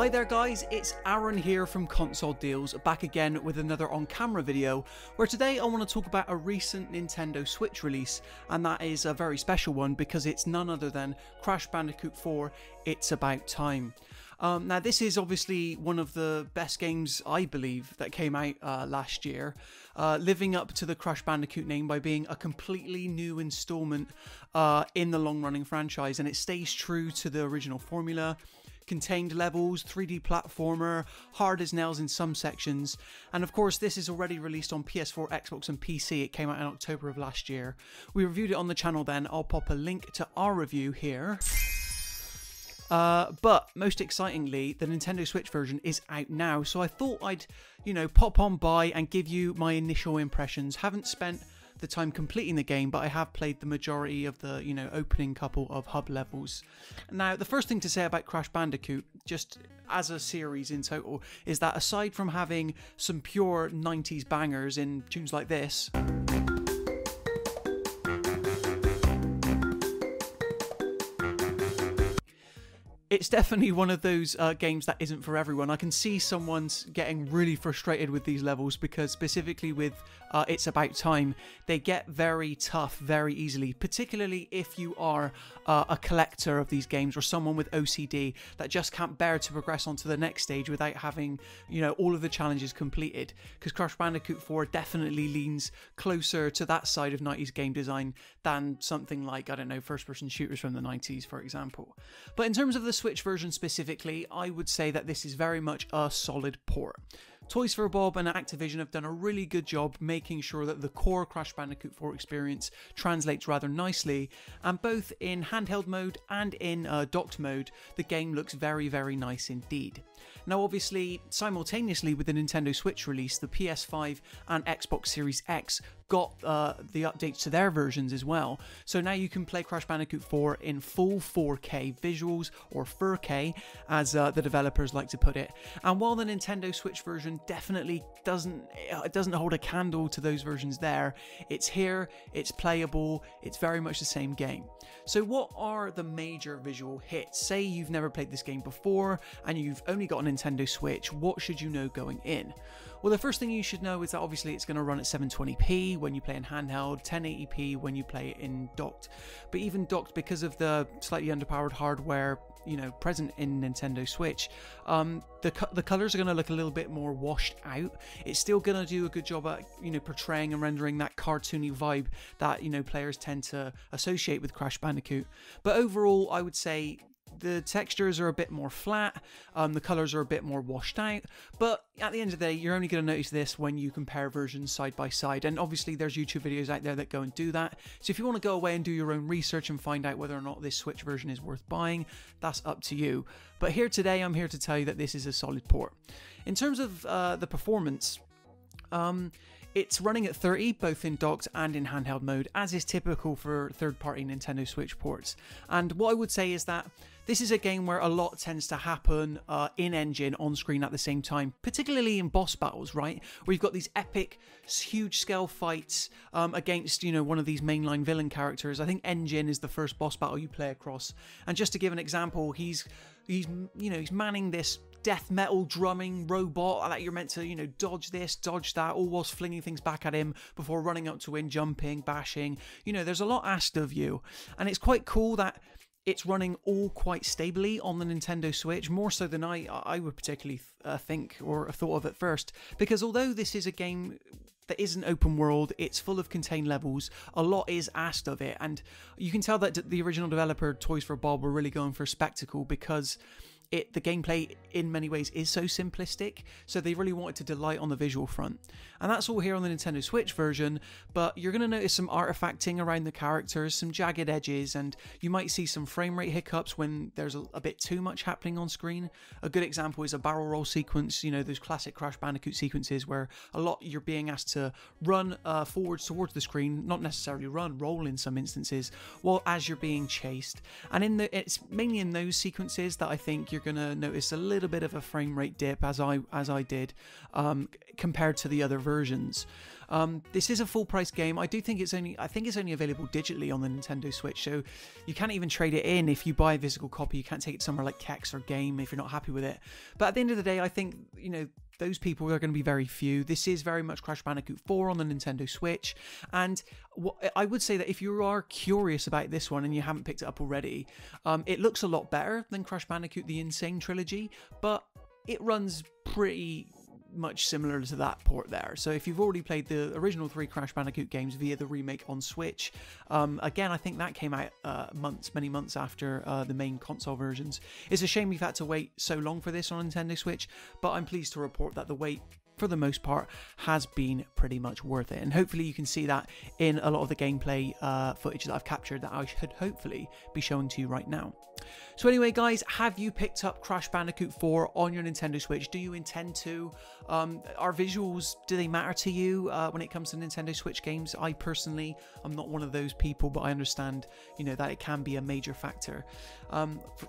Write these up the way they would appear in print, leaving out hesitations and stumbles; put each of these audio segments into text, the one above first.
Hi there guys, it's Aaron here from Console Deals, back again with another on-camera video, where today I want to talk about a recent Nintendo Switch release, and that is a very special one because it's none other than Crash Bandicoot 4, It's About Time. Now this is obviously one of the best games, I believe, that came out last year, living up to the Crash Bandicoot name by being a completely new installment in the long-running franchise, and it stays true to the original formula. Contained levels, 3D platformer, hard as nails in some sections, and of course this is already released on PS4, Xbox and PC. It came out in October of last year. We reviewed it on the channel then. I'll pop a link to our review here. But most excitingly, the Nintendo Switch version is out now, so I thought I'd, pop on by and give you my initial impressions. Haven't spent the time completing the game, but I have played the majority of the, opening couple of hub levels. Now, the first thing to say about Crash Bandicoot, just as a series in total, is that aside from having some pure 90s bangers in tunes like this, it's definitely one of those games that isn't for everyone. I can see someone's getting really frustrated with these levels because specifically with It's About Time, they get very tough very easily, particularly if you are a collector of these games or someone with OCD that just can't bear to progress on to the next stage without having, all of the challenges completed. Because Crash Bandicoot 4 definitely leans closer to that side of 90s game design than something like, I don't know, first-person shooters from the 90s, for example. But in terms of the Switch version specifically, I would say that this is very much a solid port. Toys for Bob and Activision have done a really good job making sure that the core Crash Bandicoot 4 experience translates rather nicely, and both in handheld mode and in docked mode, the game looks very, very nice indeed. Now obviously, simultaneously with the Nintendo Switch release, the PS5 and Xbox Series X got the updates to their versions as well. So now you can play Crash Bandicoot 4 in full 4K visuals, or 4K as the developers like to put it. And while the Nintendo Switch version definitely doesn't hold a candle to those versions there, it's here, it's playable, it's very much the same game. So what are the major visual hits? Say you've never played this game before and you've only got a Nintendo Switch, what should you know going in? Well, the first thing you should know is that obviously it's going to run at 720p when you play in handheld, 1080p when you play in docked. But even docked, because of the slightly underpowered hardware, present in Nintendo Switch, the colors are going to look a little bit more washed out. It's still going to do a good job at, portraying and rendering that cartoony vibe that, players tend to associate with Crash Bandicoot. But overall, I would say the textures are a bit more flat, the colours are a bit more washed out, but at the end of the day, you're only going to notice this when you compare versions side by side, and obviously there's YouTube videos out there that go and do that, so if you want to go away and do your own research and find out whether or not this Switch version is worth buying, that's up to you. But here today, I'm here to tell you that this is a solid port. In terms of the performance, it's running at 30, both in docked and in handheld mode, as is typical for third-party Nintendo Switch ports. And what I would say is that this is a game where a lot tends to happen in-engine, on-screen at the same time, particularly in boss battles, right? Where you've got these epic, huge-scale fights against, one of these mainline villain characters. I think Engine is the first boss battle you play across. And just to give an example, he's manning this death metal drumming robot that you're meant to, dodge this, dodge that, all whilst flinging things back at him before running up to him, jumping, bashing. There's a lot asked of you. And it's quite cool that it's running all quite stably on the Nintendo Switch, more so than I would particularly think or thought of at first. Because although this is a game that isn't open world, it's full of contained levels, a lot is asked of it. And you can tell that the original developer, Toys for Bob, were really going for spectacle because the gameplay in many ways is so simplistic, so they really wanted to delight on the visual front. And that's all here on the Nintendo Switch version, but you're going to notice some artifacting around the characters, some jagged edges, and you might see some frame rate hiccups when there's a bit too much happening on screen. A good example is a barrel roll sequence, those classic Crash Bandicoot sequences where a lot you're being asked to run forwards towards the screen, not necessarily roll in some instances, while as you're being chased. And it's mainly in those sequences that I think you're going to notice a little bit of a frame rate dip, as I did, compared to the other versions. This is a full price game. I think it's only available digitally on the Nintendo Switch, so you can't even trade it in. If you buy a physical copy, you can't take it somewhere like Kex or Game if you're not happy with it. But at the end of the day, I think, you know, those people are going to be very few. This is very much Crash Bandicoot 4 on the Nintendo Switch, and I would say that if you are curious about this one and you haven't picked it up already, it looks a lot better than Crash Bandicoot the Insane Trilogy, but it runs pretty much similar to that port there. So if you've already played the original 3 Crash Bandicoot games via the remake on Switch, again, I think that came out many months after the main console versions. It's a shame we've had to wait so long for this on Nintendo Switch, but I'm pleased to report that the wait, for the most part, has been pretty much worth it, and hopefully you can see that in a lot of the gameplay footage that I've captured that I should hopefully be showing to you right now. So anyway, guys, have you picked up Crash Bandicoot 4 on your Nintendo Switch? Do you intend to? Are visuals, do they matter to you when it comes to Nintendo Switch games? I personally, I'm not one of those people, but I understand, you know, that it can be a major factor.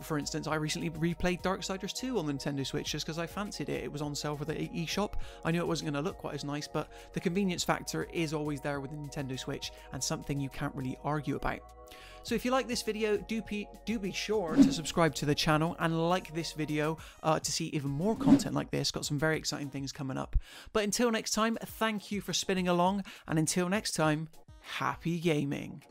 For instance, I recently replayed Darksiders 2 on the Nintendo Switch just because I fancied it. It was on sale for the eShop. I knew it wasn't going to look quite as nice, but the convenience factor is always there with the Nintendo Switch, and something you can't really argue about. So if you like this video, do be sure to subscribe to the channel and like this video to see even more content like this. Got some very exciting things coming up. But until next time, thank you for spinning along, and until next time, happy gaming.